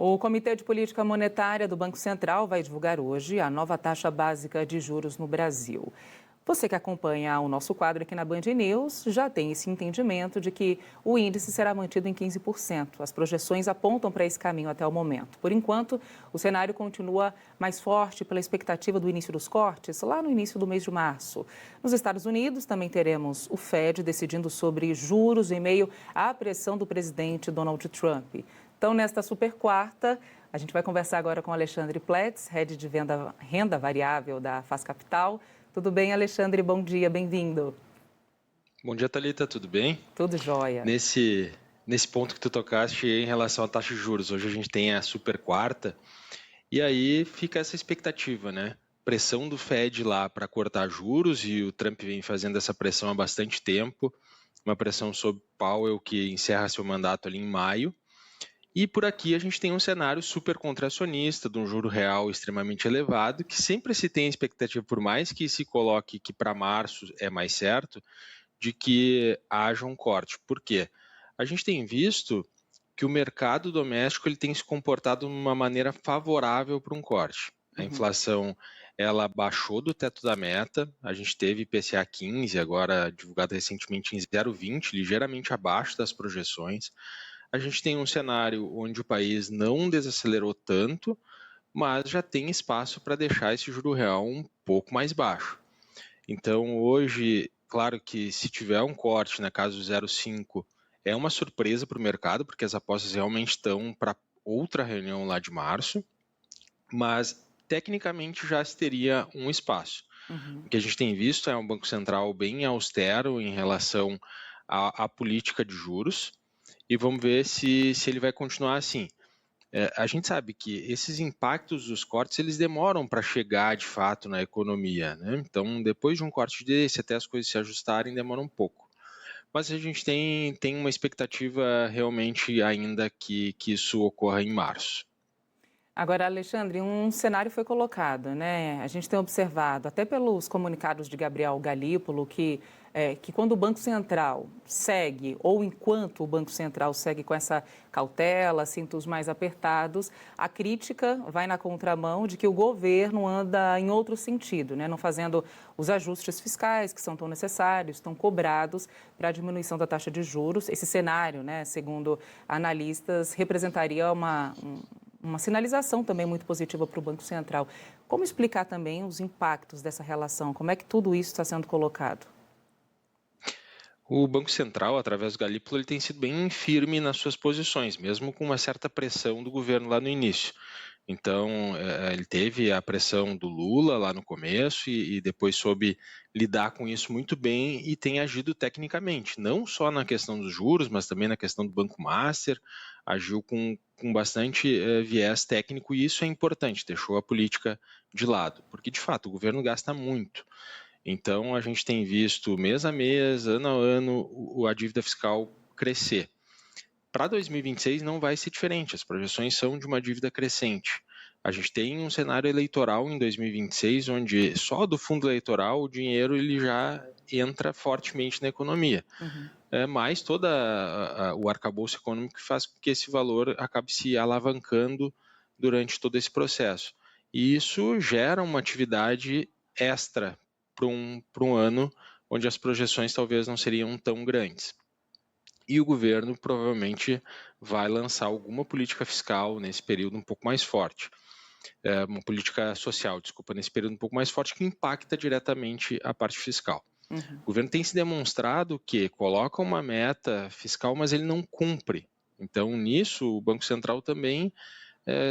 O Comitê de Política Monetária do Banco Central vai divulgar hoje a nova taxa básica de juros no Brasil. Você que acompanha o nosso quadro aqui na Band News já tem esse entendimento de que o índice será mantido em 15%. As projeções apontam para esse caminho até o momento. Por enquanto, o cenário continua mais forte pela expectativa do início dos cortes lá no início do mês de março. Nos Estados Unidos, também teremos o Fed decidindo sobre juros em meio à pressão do presidente Donald Trump. Então, nesta super quarta, a gente vai conversar agora com Alexandre Pletz, head de renda variável da Faz Capital. Tudo bem, Alexandre? Bom dia, bem-vindo. Bom dia, Thalita, tudo bem? Tudo jóia. Nesse ponto que tu tocaste em relação à taxa de juros, hoje a gente tem a super quarta e aí fica essa expectativa, né? Pressão do Fed lá para cortar juros e o Trump vem fazendo essa pressão há bastante tempo, uma pressão sobre Powell que encerra seu mandato ali em maio. E por aqui a gente tem um cenário super contracionista, de um juro real extremamente elevado, que sempre se tem a expectativa, por mais que se coloque que para março é mais certo, de que haja um corte. Por quê? A gente tem visto que o mercado doméstico ele tem se comportado de uma maneira favorável para um corte. A inflação ela baixou do teto da meta, a gente teve IPCA 15, agora divulgado recentemente em 0,20, ligeiramente abaixo das projeções. A gente tem um cenário onde o país não desacelerou tanto, mas já tem espaço para deixar esse juro real um pouco mais baixo. Então, hoje, claro que se tiver um corte na casa do 0,5, é uma surpresa para o mercado, porque as apostas realmente estão para outra reunião lá de março, mas tecnicamente já se teria um espaço. O que a gente tem visto é um Banco Central bem austero em relação à política de juros, e vamos ver se ele vai continuar assim. A gente sabe que esses impactos dos cortes, eles demoram para chegar de fato na economia, né? Então, depois de um corte desse, até as coisas se ajustarem, demora um pouco. Mas a gente tem uma expectativa realmente ainda que isso ocorra em março. Agora, Alexandre, um cenário foi colocado, né? A gente tem observado, até pelos comunicados de Gabriel Galípolo, que quando o Banco Central segue, ou enquanto o Banco Central segue com essa cautela, cintos mais apertados, a crítica vai na contramão de que o governo anda em outro sentido, né? Não fazendo os ajustes fiscais que são tão necessários, tão cobrados para a diminuição da taxa de juros. Esse cenário, né, segundo analistas, representaria uma sinalização também muito positiva para o Banco Central. Como explicar também os impactos dessa relação? Como é que tudo isso está sendo colocado? O Banco Central, através do Galípolo, ele tem sido bem firme nas suas posições, mesmo com uma certa pressão do governo lá no início. Então, ele teve a pressão do Lula lá no começo e depois soube lidar com isso muito bem e tem agido tecnicamente, não só na questão dos juros, mas também na questão do Banco Master, agiu com bastante viés técnico e isso é importante, deixou a política de lado, porque de fato o governo gasta muito. Então, a gente tem visto mês a mês, ano a ano, a dívida fiscal crescer. Para 2026 não vai ser diferente, as projeções são de uma dívida crescente. A gente tem um cenário eleitoral em 2026, onde só do fundo eleitoral o dinheiro ele já entra fortemente na economia. Mas todo o arcabouço econômico que faz com que esse valor acabe se alavancando durante todo esse processo. E isso gera uma atividade extra para um ano onde as projeções talvez não seriam tão grandes. E o governo provavelmente vai lançar alguma política fiscal nesse período um pouco mais forte. Uma política social, desculpa, nesse período um pouco mais forte que impacta diretamente a parte fiscal. O governo tem se demonstrado que coloca uma meta fiscal, mas ele não cumpre. Então, nisso, o Banco Central também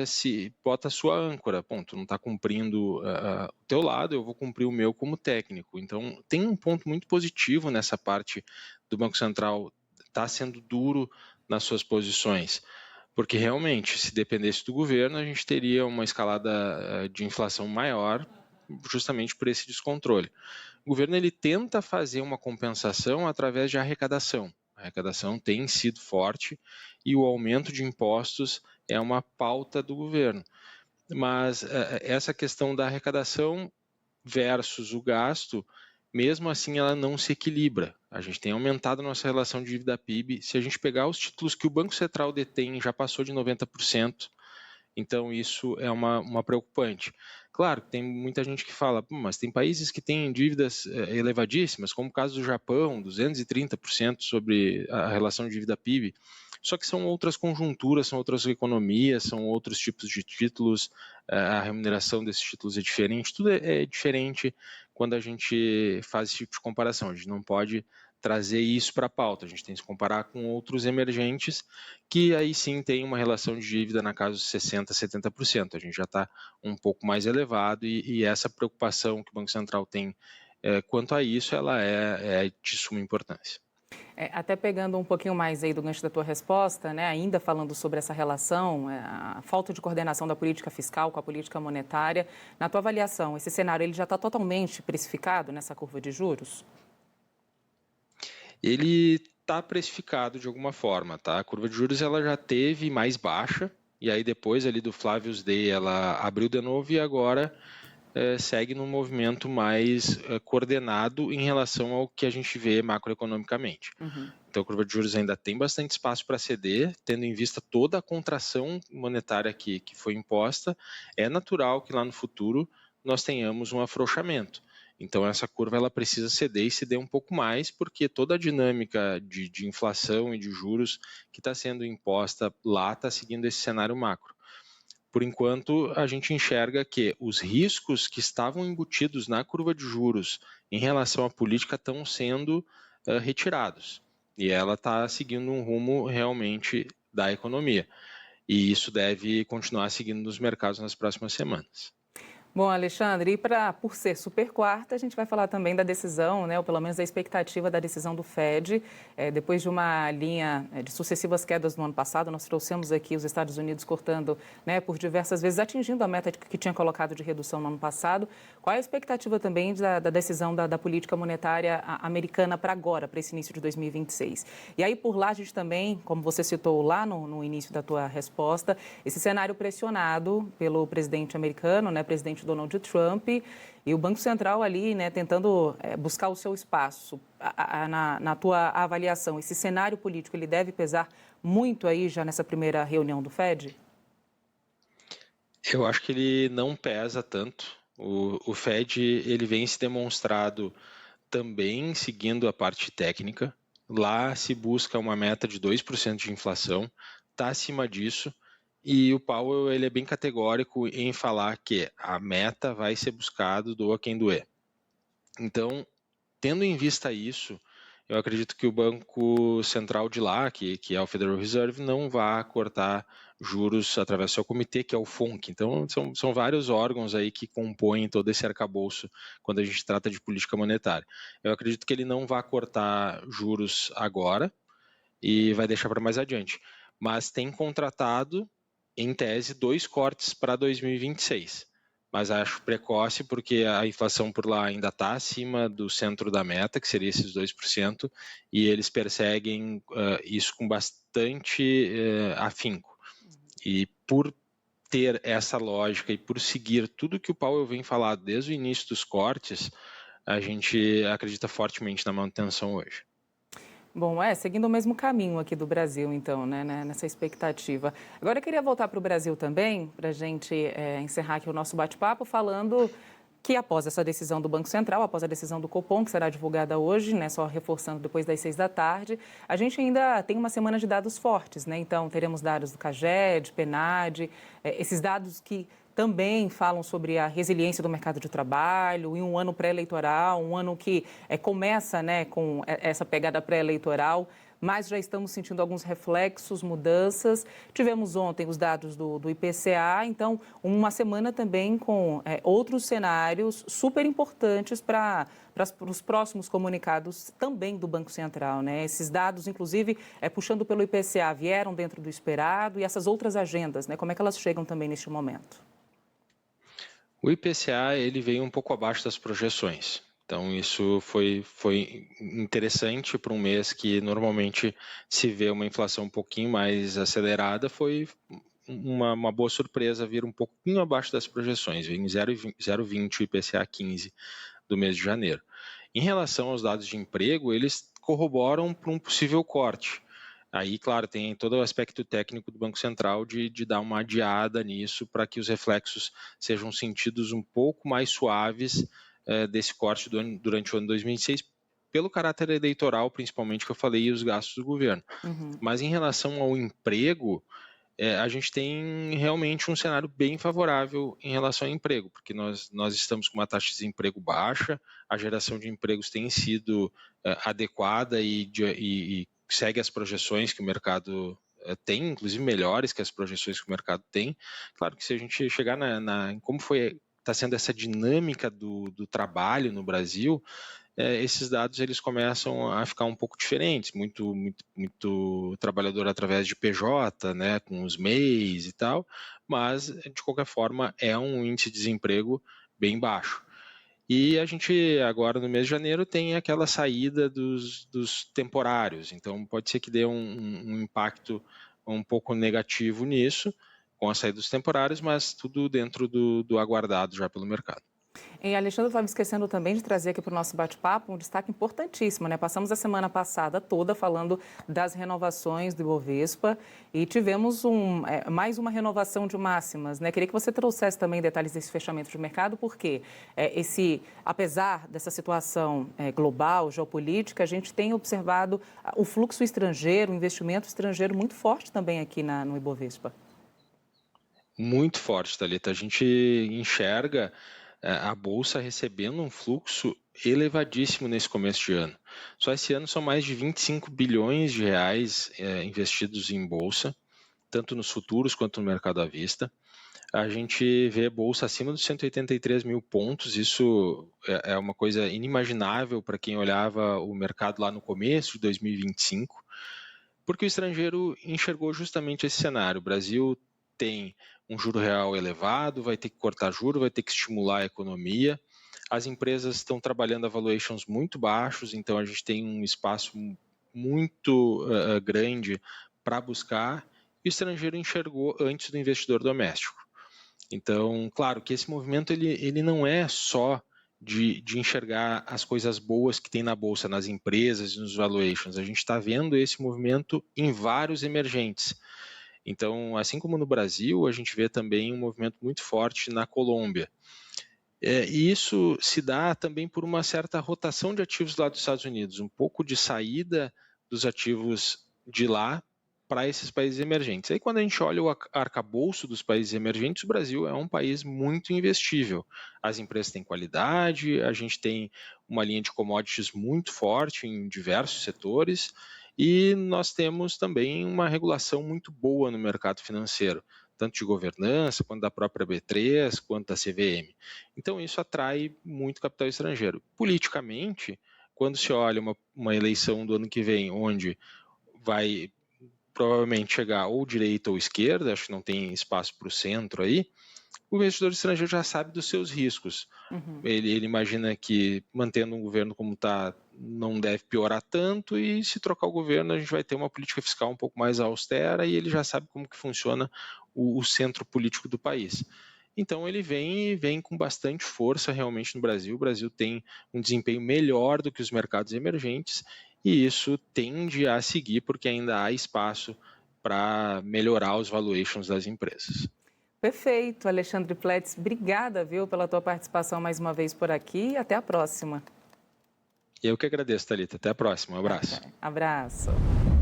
se bota a sua âncora. Bom, tu não está cumprindo o teu lado, eu vou cumprir o meu como técnico. Então, tem um ponto muito positivo nessa parte do Banco Central está sendo duro nas suas posições, porque realmente, se dependesse do governo, a gente teria uma escalada de inflação maior, justamente por esse descontrole. O governo ele tenta fazer uma compensação através de arrecadação. A arrecadação tem sido forte e o aumento de impostos é uma pauta do governo. Mas essa questão da arrecadação versus o gasto, mesmo assim ela não se equilibra. A gente tem aumentado a nossa relação de dívida PIB. Se a gente pegar os títulos que o Banco Central detém, já passou de 90%. Então, isso é uma preocupante. Claro, tem muita gente que fala, mas tem países que têm dívidas elevadíssimas, como o caso do Japão, 230% sobre a relação dívida-PIB. Só que são outras conjunturas, são outras economias, são outros tipos de títulos, a remuneração desses títulos é diferente, tudo é diferente quando a gente faz esse tipo de comparação. A gente não pode trazer isso para a pauta, a gente tem que se comparar com outros emergentes que aí sim tem uma relação de dívida na casa de 60%, 70%. A gente já está um pouco mais elevado e essa preocupação que o Banco Central tem quanto a isso, ela é de suma importância. Até pegando um pouquinho mais aí do gancho da tua resposta, né, ainda falando sobre essa relação, a falta de coordenação da política fiscal com a política monetária, na tua avaliação, esse cenário ele já está totalmente precificado nessa curva de juros? Ele está precificado de alguma forma, tá? A curva de juros ela já teve mais baixa, e aí depois ali do Flavius Day ela abriu de novo e agora segue num movimento mais coordenado em relação ao que a gente vê macroeconomicamente. Uhum. Então, a curva de juros ainda tem bastante espaço para ceder, tendo em vista toda a contração monetária que foi imposta, é natural que lá no futuro nós tenhamos um afrouxamento. Então, essa curva ela precisa ceder e ceder um pouco mais, porque toda a dinâmica de inflação e de juros que está sendo imposta lá está seguindo esse cenário macro. Por enquanto, a gente enxerga que os riscos que estavam embutidos na curva de juros em relação à política estão sendo retirados. E ela está seguindo um rumo realmente da economia. E isso deve continuar seguindo nos mercados nas próximas semanas. Bom, Alexandre, por ser super quarta, a gente vai falar também da decisão, né, ou pelo menos da expectativa da decisão do Fed. Depois de uma linha de sucessivas quedas no ano passado, nós trouxemos aqui os Estados Unidos cortando, né, por diversas vezes, atingindo a meta que tinha colocado de redução no ano passado. Qual é a expectativa também da decisão da política monetária americana para agora, para esse início de 2026? E aí, por lá, a gente também, como você citou lá no início da tua resposta, esse cenário pressionado pelo presidente americano, né, presidente Donald Trump, e o Banco Central ali, né, tentando buscar o seu espaço. Na tua avaliação, esse cenário político, ele deve pesar muito aí já nessa primeira reunião do Fed? Eu acho que ele não pesa tanto. O Fed ele vem se demonstrado também seguindo a parte técnica. Lá se busca uma meta de 2% de inflação, está acima disso. E o Powell ele é bem categórico em falar que a meta vai ser buscado, doa quem doer. Então, tendo em vista isso, eu acredito que o Banco Central de lá, que é o Federal Reserve, não vai cortar juros através do seu comitê, que é o FONC. Então, são vários órgãos aí que compõem todo esse arcabouço quando a gente trata de política monetária. Eu acredito que ele não vai cortar juros agora e vai deixar para mais adiante. Mas tem contratado em tese, 2 cortes para 2026. Mas acho precoce porque a inflação por lá ainda está acima do centro da meta, que seria esses 2%, e eles perseguem isso com bastante afinco. E por ter essa lógica e por seguir tudo que o Powell vem falar desde o início dos cortes, a gente acredita fortemente na manutenção hoje. Bom, seguindo o mesmo caminho aqui do Brasil, então, né, nessa expectativa. Agora eu queria voltar para o Brasil também, para a gente encerrar aqui o nosso bate-papo, falando que após essa decisão do Banco Central, após a decisão do Copom, que será divulgada hoje, né, só reforçando depois das 6 da tarde, a gente ainda tem uma semana de dados fortes, né? Então, teremos dados do CAGED, PNAD, esses dados que também falam sobre a resiliência do mercado de trabalho, em um ano pré-eleitoral, um ano que começa, né, com essa pegada pré-eleitoral, mas já estamos sentindo alguns reflexos, mudanças. Tivemos ontem os dados do IPCA, então uma semana também com outros cenários super importantes para os próximos comunicados também do Banco Central, né? Esses dados, inclusive, puxando pelo IPCA, vieram dentro do esperado e essas outras agendas, né? Como é que elas chegam também neste momento? O IPCA ele veio um pouco abaixo das projeções. Então, isso foi interessante para um mês que normalmente se vê uma inflação um pouquinho mais acelerada. Foi uma boa surpresa vir um pouquinho abaixo das projeções, veio em 0,20 o IPCA 15 do mês de janeiro. Em relação aos dados de emprego, eles corroboram para um possível corte. Aí, claro, tem todo o aspecto técnico do Banco Central de dar uma adiada nisso para que os reflexos sejam sentidos um pouco mais suaves desse corte durante o ano 2026, pelo caráter eleitoral, principalmente, que eu falei, e os gastos do governo. Uhum. Mas em relação ao emprego, a gente tem realmente um cenário bem favorável em relação ao emprego, porque nós estamos com uma taxa de desemprego baixa, a geração de empregos tem sido adequada e segue as projeções que o mercado tem, inclusive melhores que as projeções que o mercado tem. Claro que se a gente chegar em como está sendo essa dinâmica do trabalho no Brasil, esses dados eles começam a ficar um pouco diferentes, muito trabalhador através de PJ, né, com os MEIs e tal, mas de qualquer forma é um índice de desemprego bem baixo. E a gente agora no mês de janeiro tem aquela saída dos temporários, então pode ser que dê um impacto um pouco negativo nisso, com a saída dos temporários, mas tudo dentro do aguardado já pelo mercado. E, Alexandre, eu estava me esquecendo também de trazer aqui para o nosso bate-papo um destaque importantíssimo, né? Passamos a semana passada toda falando das renovações do Ibovespa e tivemos mais uma renovação de máximas, né? Queria que você trouxesse também detalhes desse fechamento de mercado, porque apesar dessa situação global, geopolítica, a gente tem observado o fluxo estrangeiro, o investimento estrangeiro muito forte também aqui no Ibovespa. Muito forte, Thalita. A gente enxerga a Bolsa recebendo um fluxo elevadíssimo nesse começo de ano. Só esse ano são mais de 25 bilhões de reais investidos em Bolsa, tanto nos futuros quanto no mercado à vista. A gente vê a Bolsa acima dos 183 mil pontos, isso é uma coisa inimaginável para quem olhava o mercado lá no começo de 2025, porque o estrangeiro enxergou justamente esse cenário. O Brasil tem um juro real elevado, vai ter que cortar juro, vai ter que estimular a economia. As empresas estão trabalhando a valuations muito baixos, então a gente tem um espaço muito grande para buscar, e o estrangeiro enxergou antes do investidor doméstico. Então, claro que esse movimento ele não é só de enxergar as coisas boas que tem na Bolsa, nas empresas e nos valuations. A gente está vendo esse movimento em vários emergentes. Então, assim como no Brasil, a gente vê também um movimento muito forte na Colômbia. E isso se dá também por uma certa rotação de ativos lá dos Estados Unidos, um pouco de saída dos ativos de lá para esses países emergentes. Aí, quando a gente olha o arcabouço dos países emergentes, o Brasil é um país muito investível. As empresas têm qualidade, a gente tem uma linha de commodities muito forte em diversos setores, e nós temos também uma regulação muito boa no mercado financeiro, tanto de governança, quanto da própria B3, quanto da CVM. Então, isso atrai muito capital estrangeiro. Politicamente, quando se olha uma eleição do ano que vem, onde vai provavelmente chegar ou direita ou esquerda, acho que não tem espaço para o centro aí, o investidor estrangeiro já sabe dos seus riscos. Uhum. Ele imagina que mantendo um governo como está, não deve piorar tanto, e se trocar o governo a gente vai ter uma política fiscal um pouco mais austera, e ele já sabe como que funciona o centro político do país. Então ele vem com bastante força realmente no Brasil. O Brasil tem um desempenho melhor do que os mercados emergentes, e isso tende a seguir porque ainda há espaço para melhorar os valuations das empresas. Perfeito, Alexandre Pletz. Obrigada, viu, pela tua participação mais uma vez por aqui e até a próxima. Eu que agradeço, Thalita. Até a próxima. Um abraço. Abraço.